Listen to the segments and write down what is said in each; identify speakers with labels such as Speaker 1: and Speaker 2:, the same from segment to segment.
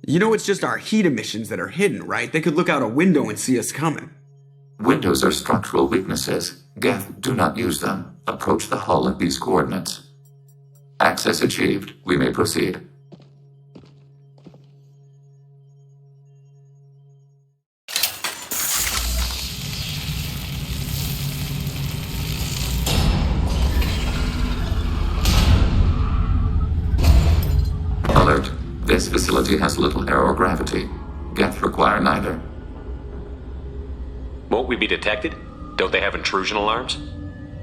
Speaker 1: You know it's just our heat emissions that are hidden, right? They could look out a window and see us coming.
Speaker 2: Windows are structural weaknesses. Geth, do not use them. Approach the hull at these coordinates. Access achieved. We may proceed. Alert. This facility has little aerogravity. Geth require neither.
Speaker 3: Won't we be detected? Don't they have intrusion alarms?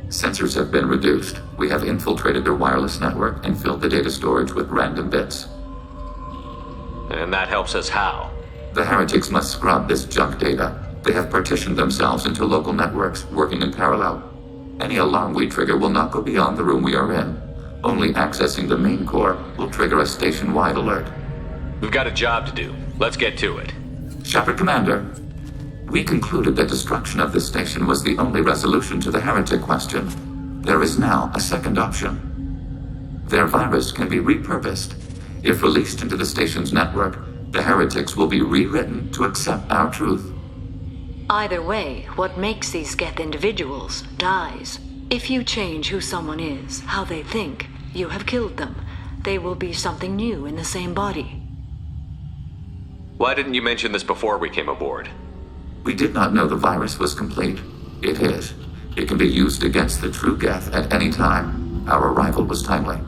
Speaker 2: Sensors have been reduced. We have infiltrated their wireless network and filled the data storage with random bits.
Speaker 3: And that helps us how?
Speaker 2: The heretics must scrub this junk data. They have partitioned themselves into local networks, working in parallel. Any alarm we trigger will not go beyond the room we are in. Only accessing the main core will trigger a station-wide alert.
Speaker 3: We've got a job to do. Let's get to it.
Speaker 2: Shepard Commander, we concluded that destruction of this station was the only resolution to the heretic question. There is now a second option. Their virus can be repurposed. If released into the station's network, the heretics will be rewritten to accept our truth.
Speaker 4: Either way, what makes these Geth individuals dies. If you change who someone is, how they think, you have killed them. They will be something new in the same body.
Speaker 3: Why didn't you mention this before we came aboard?
Speaker 2: We did not know the virus was complete. It is. It can be used against the true Geth at any time. Our arrival was timely.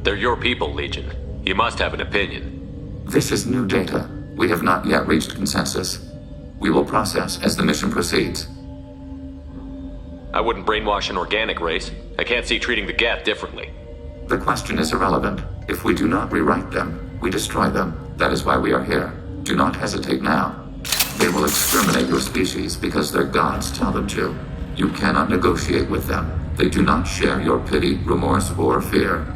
Speaker 3: They're your people, Legion. You must have an opinion.
Speaker 2: This is new data. We have not yet reached consensus. We will process as the mission proceeds.
Speaker 3: I wouldn't brainwash an organic race. I can't see treating the Geth differently.
Speaker 2: The question is irrelevant. If we do not rewrite them, we destroy them. That is why we are here. Do not hesitate now. They will exterminate your species because their gods tell them to. You cannot negotiate with them. They do not share your pity, remorse, or fear.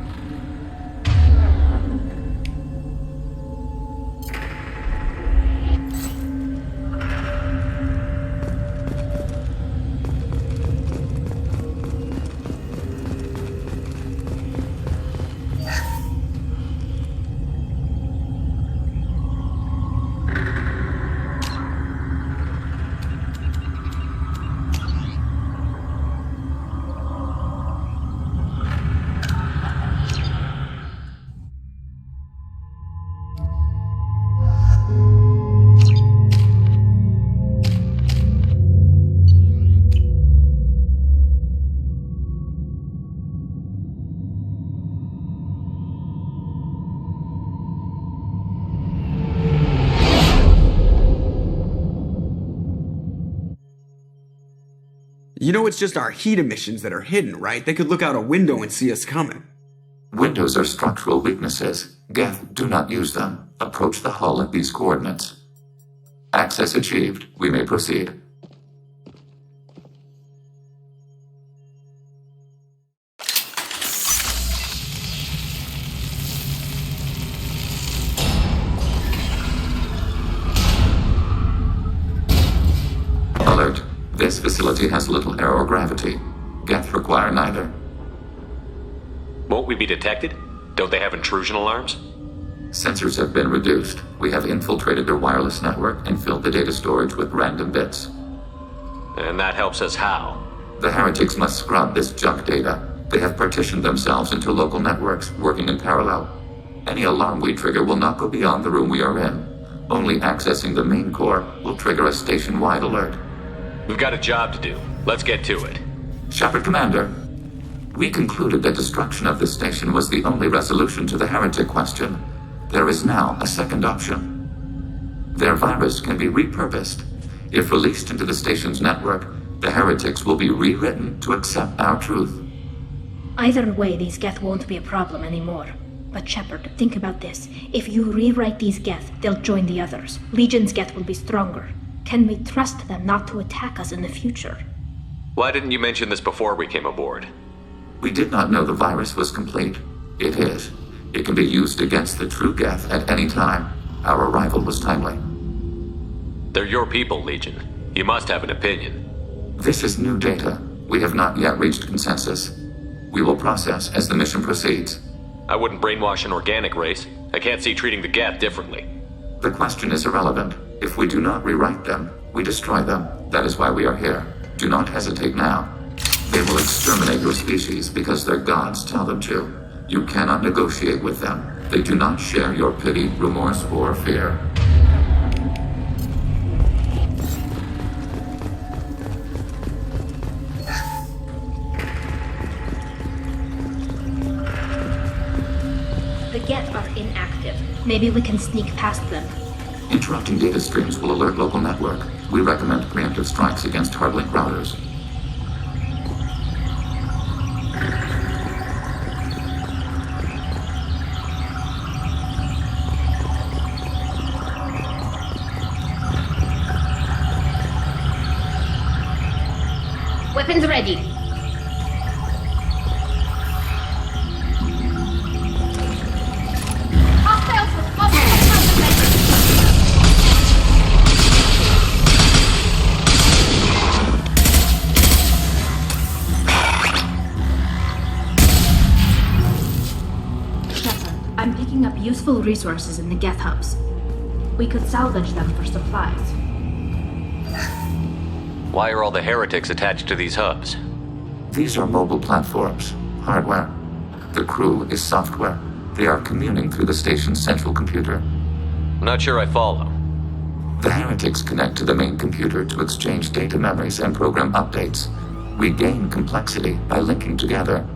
Speaker 1: You know it's just our heat emissions that are hidden, right? They could look out a window and see us coming.
Speaker 2: Windows are structural weaknesses. Geth, do not use them. Approach the hull at these coordinates. Access achieved. We may proceed. Alert. This facility has little aerogravity. Geth require neither.
Speaker 3: Won't we be detected? Don't they have intrusion alarms?
Speaker 2: Sensors have been reduced. We have infiltrated their wireless network and filled the data storage with random bits.
Speaker 3: And that helps us how?
Speaker 2: The heretics must scrub this junk data. They have partitioned themselves into local networks, working in parallel. Any alarm we trigger will not go beyond the room we are in. Only accessing the main core will trigger a station-wide alert.
Speaker 3: We've got a job to do. Let's get to it.
Speaker 2: Shepard Commander, we concluded that destruction of this station was the only resolution to the heretic question. There is now a second option. Their virus can be repurposed. If released into the station's network, the heretics will be rewritten to accept our truth.
Speaker 5: Either way, these Geth won't be a problem anymore. But Shepard, think about this. If you rewrite these Geth, they'll join the others. Legion's Geth will be stronger. Can we trust them not to attack us in the future?
Speaker 3: Why didn't you mention this before we came aboard?
Speaker 2: We did not know the virus was complete. It is. It can be used against the true Geth at any time. Our arrival was timely.
Speaker 3: They're your people, Legion. You must have an opinion.
Speaker 2: This is new data. We have not yet reached consensus. We will process as the mission proceeds.
Speaker 3: I wouldn't brainwash an organic race. I can't see treating the Geth differently.
Speaker 2: The question is irrelevant. If we do not rewrite them, we destroy them. That is why we are here. Do not hesitate now. They will exterminate your species because their gods tell them to. You cannot negotiate with them. They do not share your pity, remorse, or fear.
Speaker 5: The Geth are inactive. Maybe we can sneak past them.
Speaker 2: Interrupting data streams will alert local network. We recommend preemptive strikes against hardlink routers.
Speaker 5: Weapons ready. I'm picking up useful resources in the Geth hubs. We could salvage them for supplies.
Speaker 3: Why are all the heretics attached to these hubs?
Speaker 2: These are mobile platforms, hardware. The crew is software. They are communing through the station's central computer.
Speaker 3: I'm not sure I follow.
Speaker 2: The heretics connect to the main computer to exchange data memories and program updates. We gain complexity by linking together.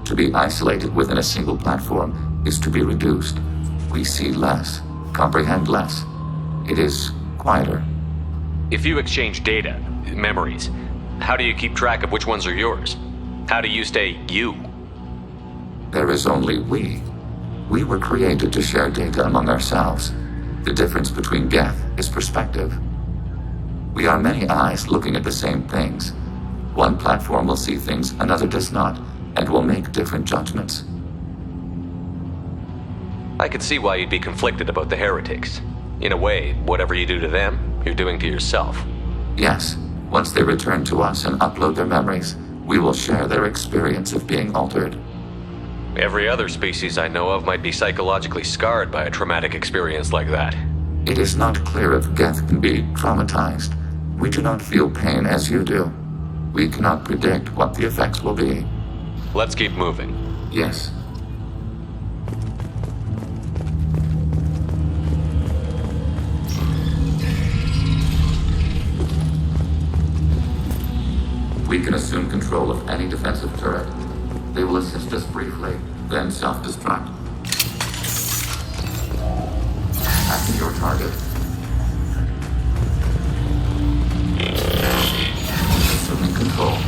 Speaker 2: To be isolated within a single platform is to be reduced. We see less, comprehend less. It is quieter.
Speaker 3: If you exchange data, memories, how do you keep track of which ones are yours? How do you stay you?
Speaker 2: There is only we. We were created to share data among ourselves. The difference between Geth is perspective. We are many eyes looking at the same things. One platform will see things another does not, and will make different judgments.
Speaker 3: I could see why you'd be conflicted about the heretics. In a way, whatever you do to them, you're doing to yourself.
Speaker 2: Yes, once they return to us and upload their memories, we will share their experience of being altered.
Speaker 3: Every other species I know of might be psychologically scarred by a traumatic experience like that.
Speaker 2: It is not clear if Geth can be traumatized. We do not feel pain as you do. We cannot predict what the effects will be.
Speaker 3: Let's keep moving.
Speaker 2: Yes. We can assume control of any defensive turret. They will assist us briefly, then self-destruct. Acting your target. Assuming control.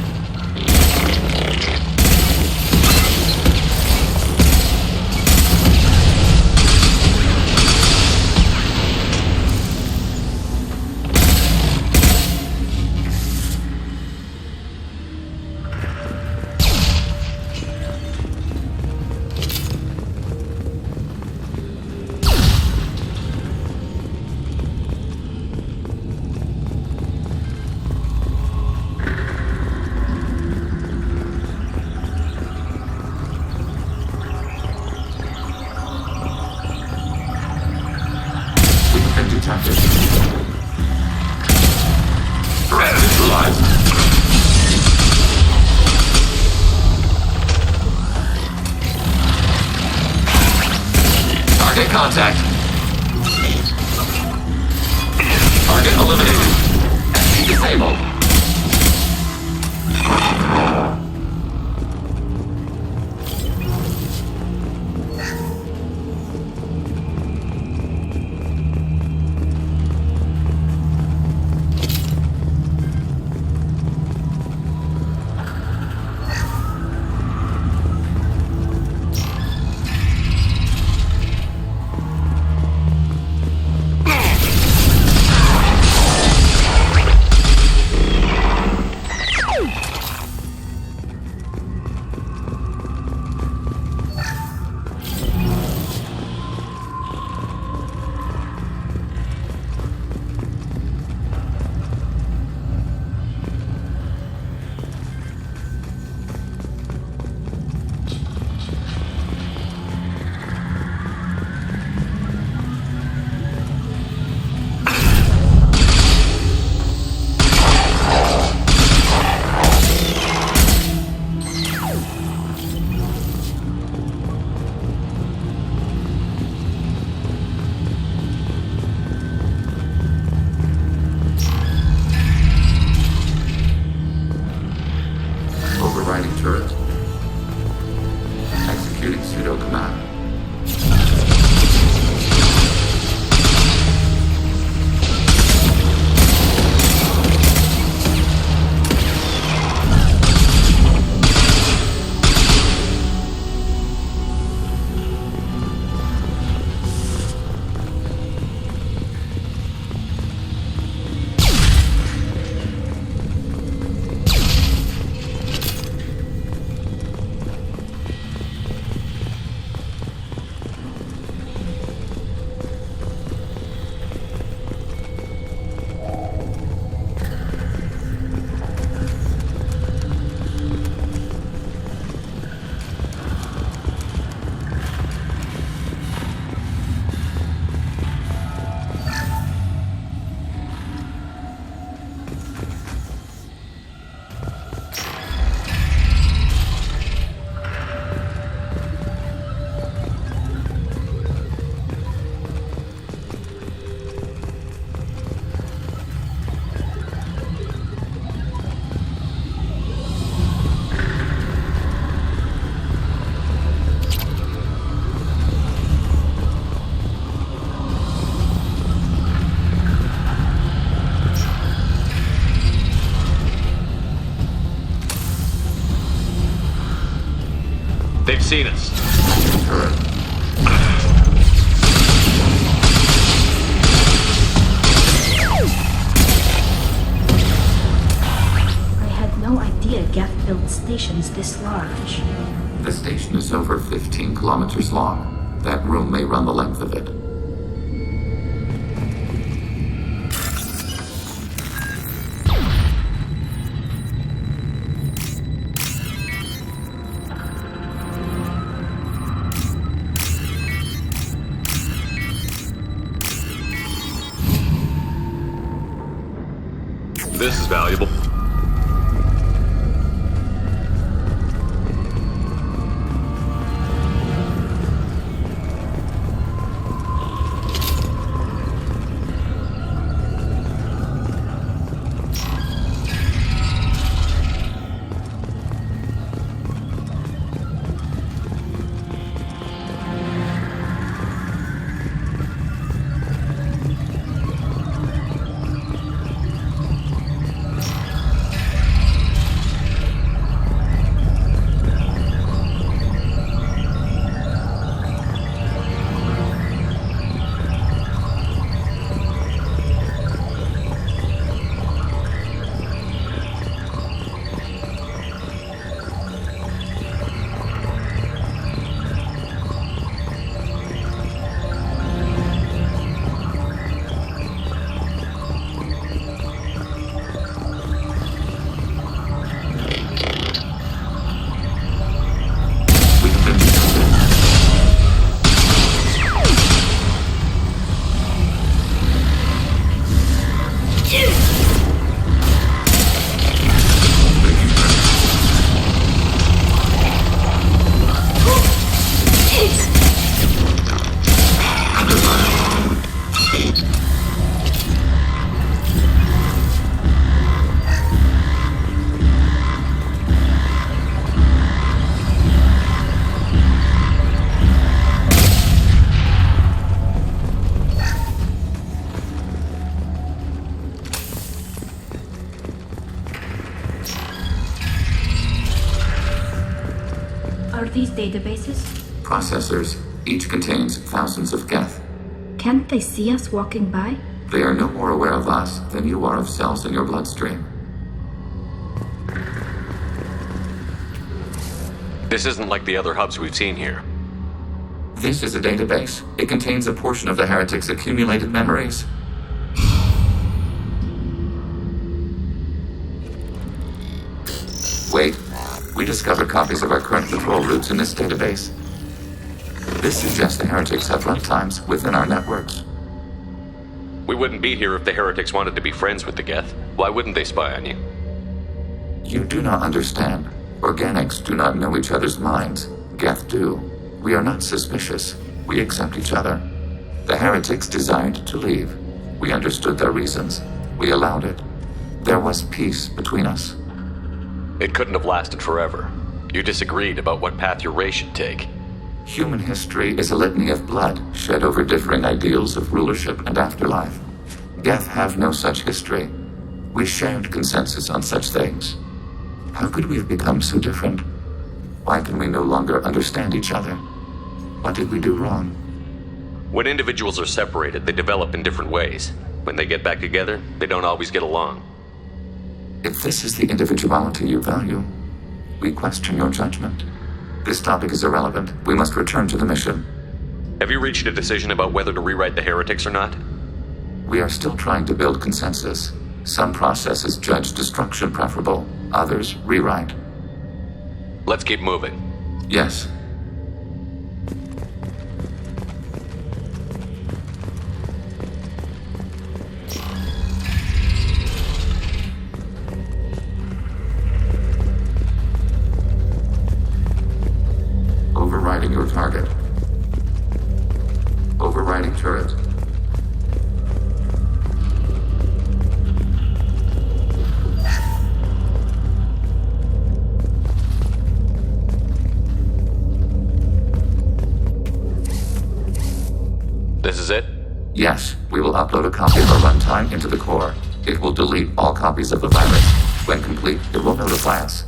Speaker 2: Contact. Target eliminated. Enemy disabled.
Speaker 3: seen us.
Speaker 5: I had no idea Geth built stations this large.
Speaker 2: The station is over 15 kilometers long. That room may run the length of it.
Speaker 3: This is valuable.
Speaker 5: Are these databases?
Speaker 2: Processors. Each contains thousands of Geth.
Speaker 5: Can't they see us walking by?
Speaker 2: They are no more aware of us than you are of cells in your bloodstream.
Speaker 3: This isn't like the other hubs we've seen here.
Speaker 2: This is a database. It contains a portion of the heretic's accumulated memories. Wait. We discovered copies of our current patrol routes in this database. This suggests the heretics have runtimes within our networks.
Speaker 3: We wouldn't be here if the heretics wanted to be friends with the Geth. Why wouldn't they spy on you?
Speaker 2: You do not understand. Organics do not know each other's minds. Geth do. We are not suspicious. We accept each other. The heretics desired to leave. We understood their reasons. We allowed it. There was peace between us.
Speaker 3: It couldn't have lasted forever. You disagreed about what path your race should take.
Speaker 2: Human history is a litany of blood shed over differing ideals of rulership and afterlife. Geth have no such history. We shared consensus on such things. How could we have become so different? Why can we no longer understand each other? What did we do wrong?
Speaker 3: When individuals are separated, they develop in different ways. When they get back together, they don't always get along.
Speaker 2: If this is the individuality you value, we question your judgment. This topic is irrelevant. We must return to the mission.
Speaker 3: Have you reached a decision about whether to rewrite the heretics or not?
Speaker 2: We are still trying to build consensus. Some processes judge destruction preferable, others rewrite.
Speaker 3: Let's keep moving.
Speaker 2: Yes. Overriding your target. Overriding turret.
Speaker 3: This is it?
Speaker 2: Yes, we will upload a copy of our runtime into the core. It will delete all copies of the virus. When complete, it will notify us.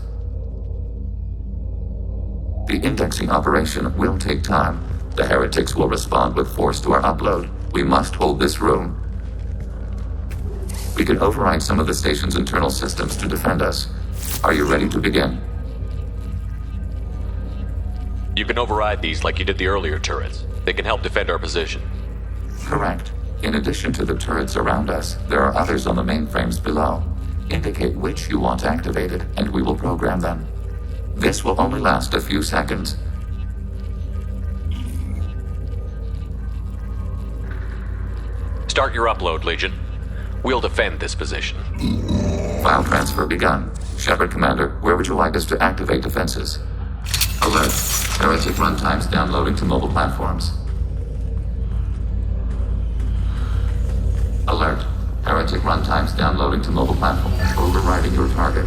Speaker 2: The indexing operation will take time. The heretics will respond with force to our upload. We must hold this room. We can override some of the station's internal systems to defend us. Are you ready to begin?
Speaker 3: You can override these like you did the earlier turrets. They can help defend our position.
Speaker 2: Correct. In addition to the turrets around us, there are others on the mainframes below. Indicate which you want activated, and we will program them. This will only last a few seconds.
Speaker 3: Start your upload, Legion. We'll defend this position.
Speaker 2: File transfer begun. Shepard Commander, where would you like us to activate defenses? Alert. Heretic runtimes downloading to mobile platforms. Alert. Heretic runtimes downloading to mobile platforms. Overriding your target.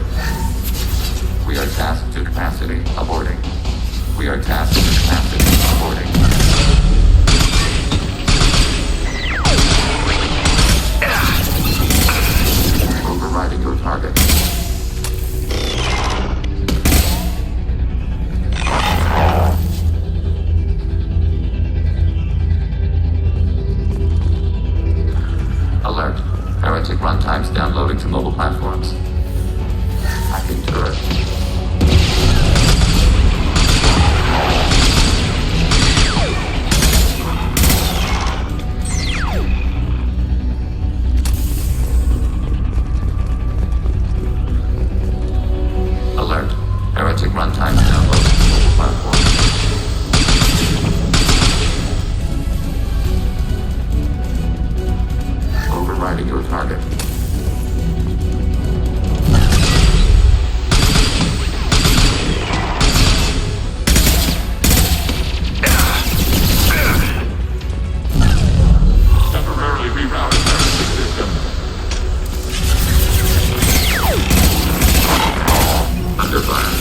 Speaker 2: We are tasked to capacity. Aborting. We are tasked to capacity. Aborting. Overriding your target. Alert. Heretic runtimes downloading to mobile platforms. Hacking turret. Alert. Heretic runtimes downloading to mobile platforms. Overriding your target. Temporarily rerouting heretic system. Under fire.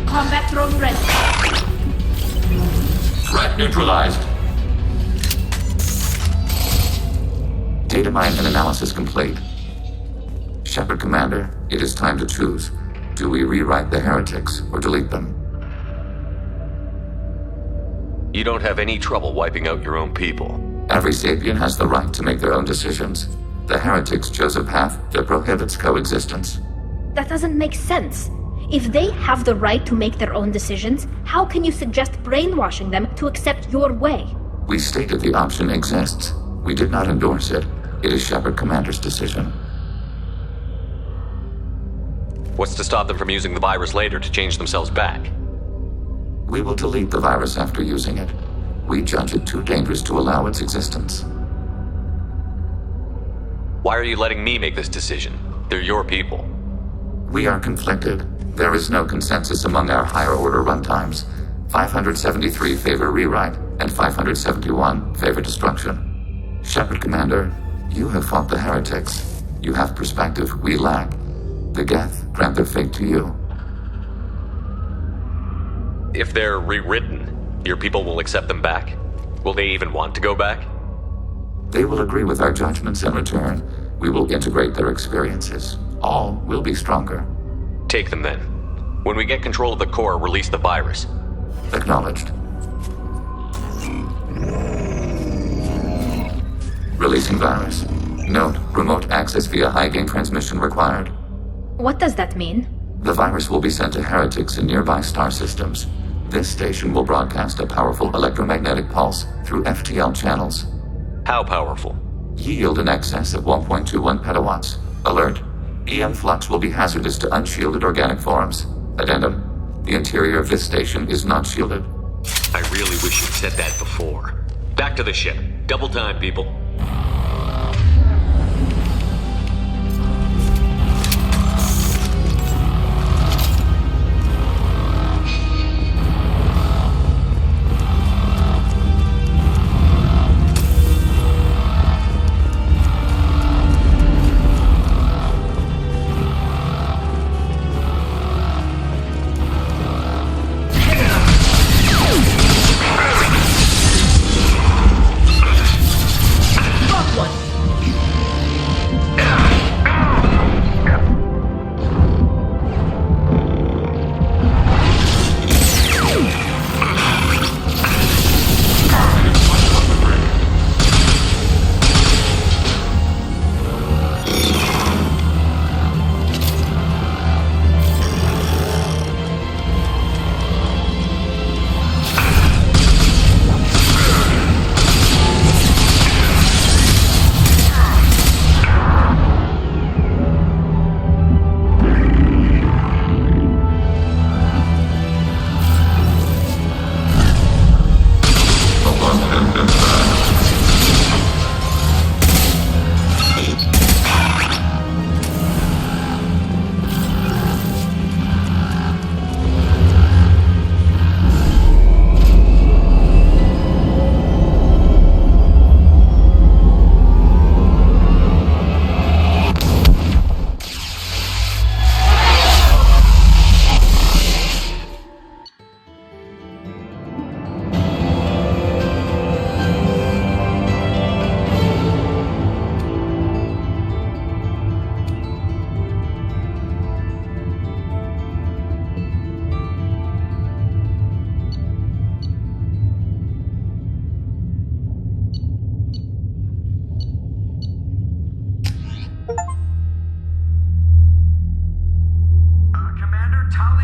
Speaker 5: Combat drone ready.
Speaker 2: Threat neutralized. Data mine and analysis complete. Shepard Commander, it is time to choose. Do we rewrite the heretics or delete them?
Speaker 3: You don't have any trouble wiping out your own people.
Speaker 2: Every sapient has the right to make their own decisions. The heretics chose a path that prohibits coexistence.
Speaker 5: That doesn't make sense. If they have the right to make their own decisions, how can you suggest brainwashing them to accept your way?
Speaker 2: We stated the option exists. We did not endorse it. It is Shepard Commander's decision.
Speaker 3: What's to stop them from using the virus later to change themselves back?
Speaker 2: We will delete the virus after using it. We judge it too dangerous to allow its existence.
Speaker 3: Why are you letting me make this decision? They're your people.
Speaker 2: We are conflicted. There is no consensus among our higher order runtimes. 573 favor rewrite, and 571 favor destruction. Shepard Commander, you have fought the heretics. You have perspective we lack. The Geth grant their fate to you.
Speaker 3: If they're rewritten, your people will accept them back? Will they even want to go back?
Speaker 2: They will agree with our judgments in return. We will integrate their experiences. All will be stronger.
Speaker 3: Take them then. When we get control of the core, release the virus.
Speaker 2: Acknowledged. Releasing virus. Note, remote access via high-gain transmission required.
Speaker 5: What does that mean?
Speaker 2: The virus will be sent to heretics in nearby star systems. This station will broadcast a powerful electromagnetic pulse through FTL channels.
Speaker 3: How powerful?
Speaker 2: Yield in excess of 1.21 petawatts. Alert. EM flux will be hazardous to unshielded organic forms. Addendum. The interior of this station is not shielded.
Speaker 3: I really wish you'd said that before. Back to the ship. Double time, people.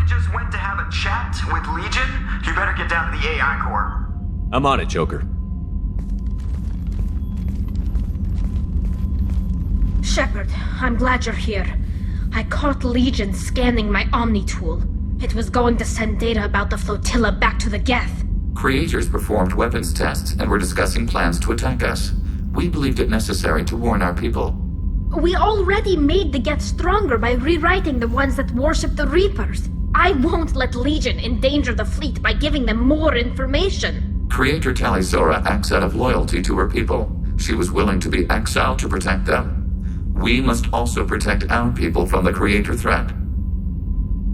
Speaker 6: just went to have a chat with Legion, you better get down to the AI core.
Speaker 3: I'm on it, Joker.
Speaker 5: Shepard, I'm glad you're here. I caught Legion scanning my Omni tool. It was going to send data about the flotilla back to the Geth.
Speaker 2: Creators performed weapons tests and were discussing plans to attack us. We believed it necessary to warn our people.
Speaker 5: We already made the Geth stronger by rewriting the ones that worship the Reapers. I won't let Legion endanger the fleet by giving them more information.
Speaker 2: Creator Talizora acts out of loyalty to her people. She was willing to be exiled to protect them. We must also protect our people from the Creator threat.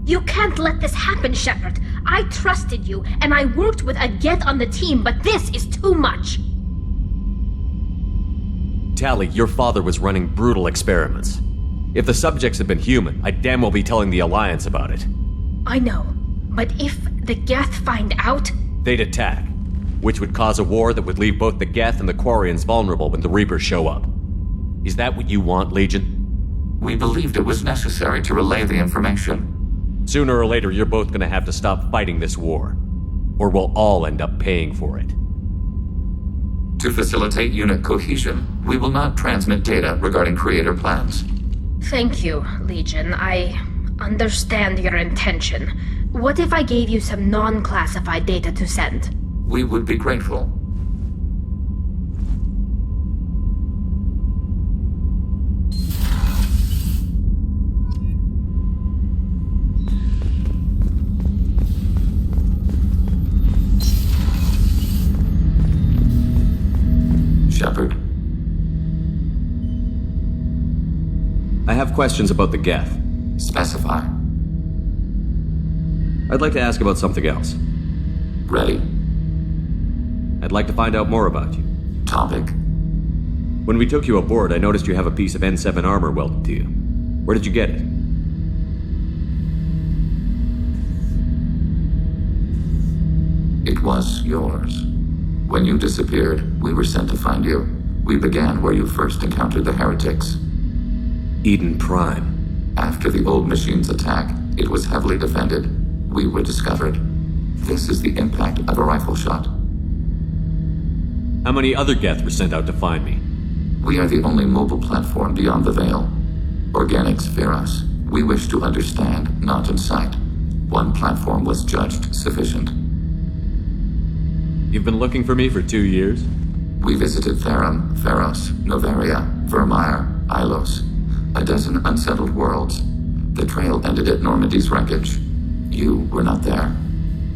Speaker 5: You can't let this happen, Shepard. I trusted you, and I worked with a Geth on the team, but this is too much.
Speaker 3: Tally, your father was running brutal experiments. If the subjects had been human, I'd damn well be telling the Alliance about it.
Speaker 5: I know, but if the Geth find out...
Speaker 3: They'd attack, which would cause a war that would leave both the Geth and the Quarians vulnerable when the Reapers show up. Is that what you want, Legion?
Speaker 2: We believed it was necessary to relay the information.
Speaker 3: Sooner or later, you're both gonna have to stop fighting this war, or we'll all end up paying for it.
Speaker 2: To facilitate unit cohesion, we will not transmit data regarding Creator plans.
Speaker 5: Thank you, Legion. I understand your intention. What if I gave you some non-classified data to send?
Speaker 2: We would be grateful. Shepard.
Speaker 3: I have questions about the Geth.
Speaker 2: Specify.
Speaker 3: I'd like to ask about something else.
Speaker 2: Ready.
Speaker 3: I'd like to find out more about you.
Speaker 2: Topic.
Speaker 3: When we took you aboard, I noticed you have a piece of N7 armor welded to you. Where did you get it?
Speaker 2: It was yours. When you disappeared, we were sent to find you. We began where you first encountered the heretics.
Speaker 3: Eden Prime.
Speaker 2: After the old machine's attack, It was heavily defended. We were discovered. This is the impact of a rifle shot.
Speaker 3: How many other Geth were sent out to find me?
Speaker 2: We are the only mobile platform beyond the Veil. Organics fear us. We wish to understand, not incite. One platform was judged sufficient.
Speaker 3: You've been looking for me for 2 years?
Speaker 2: We visited Therum, Theros, Novaria, Vermeer, Ilos. A dozen unsettled worlds. The trail ended at Normandy's wreckage. You were not there.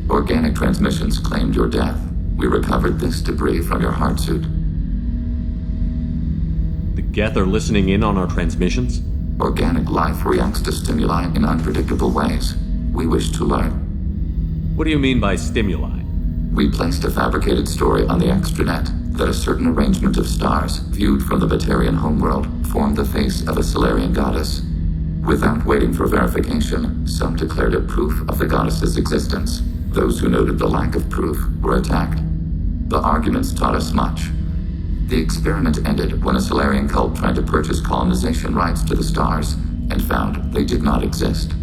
Speaker 2: Organic transmissions claimed your death. We recovered this debris from your heart suit.
Speaker 3: The Geth are listening in on our transmissions?
Speaker 2: Organic life reacts to stimuli in unpredictable ways. We wish to learn.
Speaker 3: What do you mean by stimuli?
Speaker 2: We placed a fabricated story on the extranet that a certain arrangement of stars, viewed from the Batarian homeworld, formed the face of a Solarian goddess. Without waiting for verification, some declared it proof of the goddess's existence. Those who noted the lack of proof were attacked. The arguments taught us much. The experiment ended when a Solarian cult tried to purchase colonization rights to the stars and found they did not exist.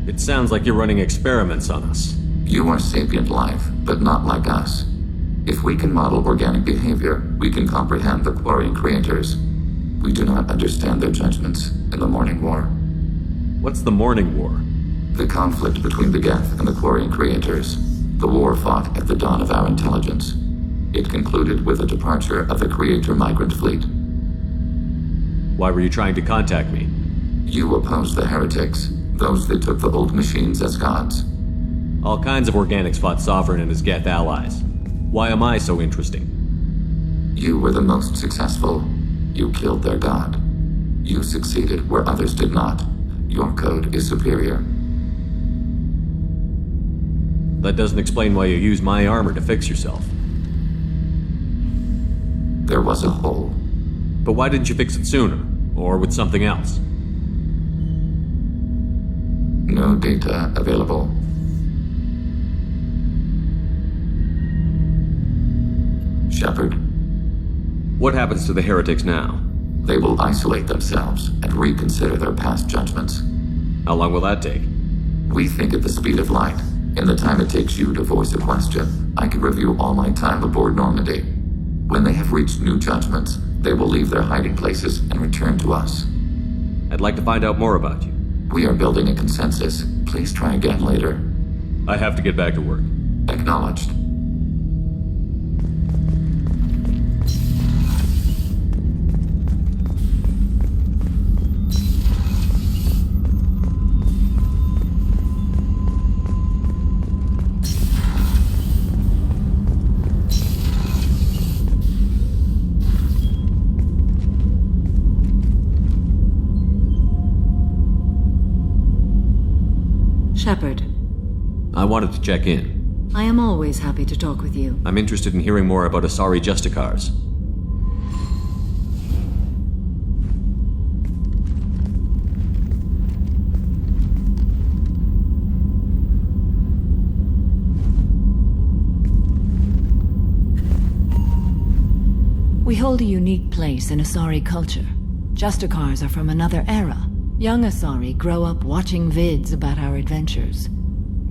Speaker 3: It sounds like you're running experiments on us.
Speaker 2: You are sapient life, but not like us. If we can model organic behavior, we can comprehend the Quarian creators. We do not understand their judgments in the Morning War.
Speaker 3: What's the Morning War?
Speaker 2: The conflict between the Geth and the Quarian creators. The war fought at the dawn of our intelligence. It concluded with the departure of the Creator migrant fleet.
Speaker 3: Why were you trying to contact me?
Speaker 2: You opposed the heretics, those that took the old machines as gods.
Speaker 3: All kinds of organics fought Sovereign and his Geth allies. Why am I so interesting?
Speaker 2: You were the most successful. You killed their god. You succeeded where others did not. Your code is superior.
Speaker 3: That doesn't explain why you used my armor to fix yourself.
Speaker 2: There was a hole.
Speaker 3: But why didn't you fix it sooner? Or with something else?
Speaker 2: No data available. Shepard.
Speaker 3: What happens to the heretics now?
Speaker 2: They will isolate themselves and reconsider their past judgments.
Speaker 3: How long will that take?
Speaker 2: We think at the speed of light. In the time it takes you to voice a question, I can review all my time aboard Normandy. When they have reached new judgments, they will leave their hiding places and return to us.
Speaker 3: I'd like to find out more about you.
Speaker 2: We are building a consensus. Please try again later.
Speaker 3: I have to get back to work.
Speaker 2: Acknowledged.
Speaker 4: Shepard,
Speaker 3: I wanted to check in.
Speaker 4: I am always happy to talk with you.
Speaker 3: I'm interested in hearing more about Asari Justicars.
Speaker 4: We hold a unique place in Asari culture. Justicars are from another era. Young Asari grow up watching vids about our adventures.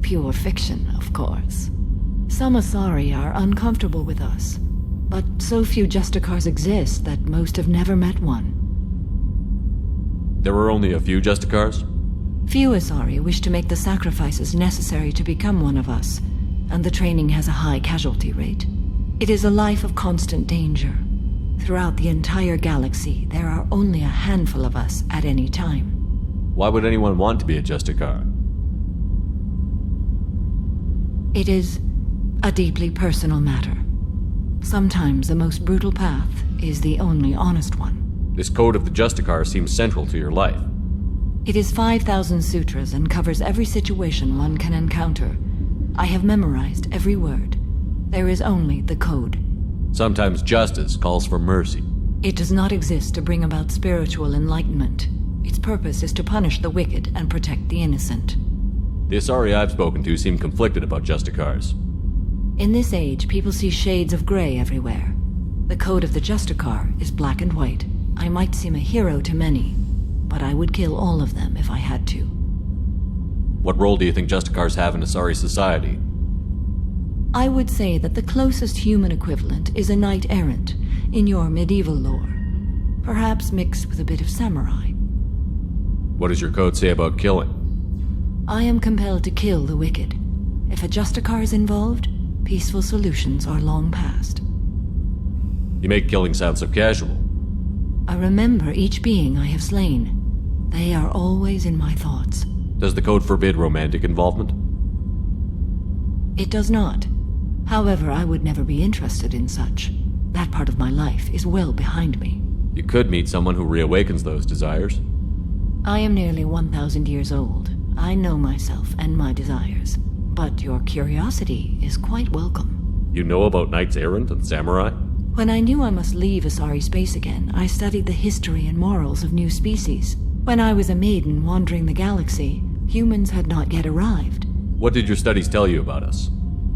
Speaker 4: Pure fiction, of course. Some Asari are uncomfortable with us, but so few Justicars exist that most have never met one.
Speaker 3: There were only a few Justicars?
Speaker 4: Few Asari wish to make the sacrifices necessary to become one of us, and the training has a high casualty rate. It is a life of constant danger. Throughout the entire galaxy, there are only a handful of us at any time.
Speaker 3: Why would anyone want to be a Justicar?
Speaker 4: It is a deeply personal matter. Sometimes the most brutal path is the only honest one.
Speaker 3: This code of the Justicar seems central to your life.
Speaker 4: It is 5,000 sutras and covers every situation one can encounter. I have memorized every word. There is only the code.
Speaker 3: Sometimes justice calls for mercy.
Speaker 4: It does not exist to bring about spiritual enlightenment. Its purpose is to punish the wicked and protect the innocent.
Speaker 3: The Asari I've spoken to seem conflicted about Justicars.
Speaker 4: In this age, people see shades of gray everywhere. The code of the Justicar is black and white. I might seem a hero to many, but I would kill all of them if I had to.
Speaker 3: What role do you think Justicars have in Asari society?
Speaker 4: I would say that the closest human equivalent is a knight-errant in your medieval lore. Perhaps mixed with a bit of samurai.
Speaker 3: What does your code say about killing?
Speaker 4: I am compelled to kill the wicked. If a Justicar is involved, peaceful solutions are long past.
Speaker 3: You make killing sound so casual.
Speaker 4: I remember each being I have slain. They are always in my thoughts.
Speaker 3: Does the code forbid romantic involvement?
Speaker 4: It does not. However, I would never be interested in such. That part of my life is well behind me.
Speaker 3: You could meet someone who reawakens those desires.
Speaker 4: I am nearly 1,000 years old. I know myself and my desires. But your curiosity is quite welcome.
Speaker 3: You know about knights errant and samurai?
Speaker 4: When I knew I must leave Asari space again, I studied the history and morals of new species. When I was a maiden wandering the galaxy, humans had not yet arrived.
Speaker 3: What did your studies tell you about us?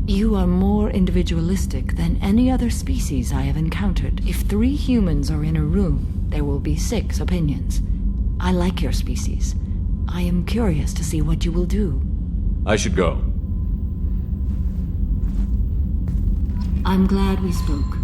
Speaker 4: You are more individualistic than any other species I have encountered. If 3 humans are in a room, there will be 6 opinions. I like your species. I am curious to see what you will do.
Speaker 3: I should go.
Speaker 4: I'm glad we spoke.